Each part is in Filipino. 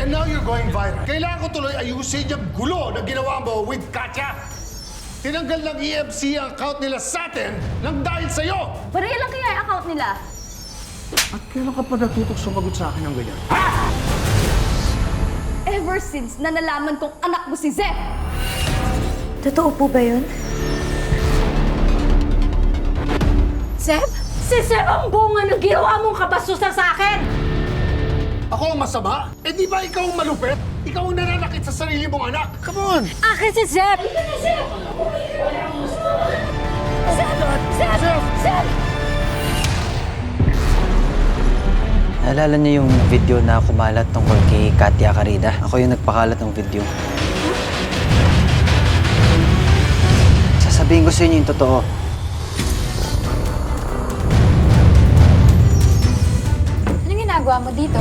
And now you're going viral. Kailangan ko tuloy ayusin yung gulo na ginawa mo with Katya. Tinanggal ng EMC ang account nila sa atin nang dahil sa'yo! Baril lang kaya yung account nila. At kailan ka pa natutok sumagot sa akin ng ganyan? Ever since na nalaman kong anak mo si Zef. Totoo po ba yun? Zef? Si Zef ang bunga ng ginawa mong kabasusan sa akin! Ako ang masama? Eh di ba ikaw ang malupit? Ikaw ang nananakit sa sarili mong anak? Come on! Akin si Zef! Zef! Zef! Zef! Zef! Naalala niyo yung video na kumalat tungkol kay Katya Carida? Ako yung nagpakalat ng video. Sasabihin ko sa inyo yung totoo. Anong ginagawa mo dito?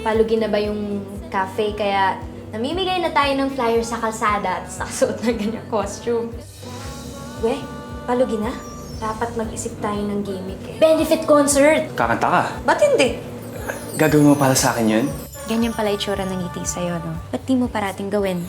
Palugin na ba yung cafe, kaya namimigay na tayo ng flyer sa kalsada at nakasuot ng ganyang costume. We, palugin na. Dapat mag-isip tayo ng gimmick eh. Benefit concert! Kakanta ka? Ba't hindi? Gagawin mo para sa akin yun? Ganyan pala itsura ng ngiti sa'yo, no? Ba't di mo parating gawin?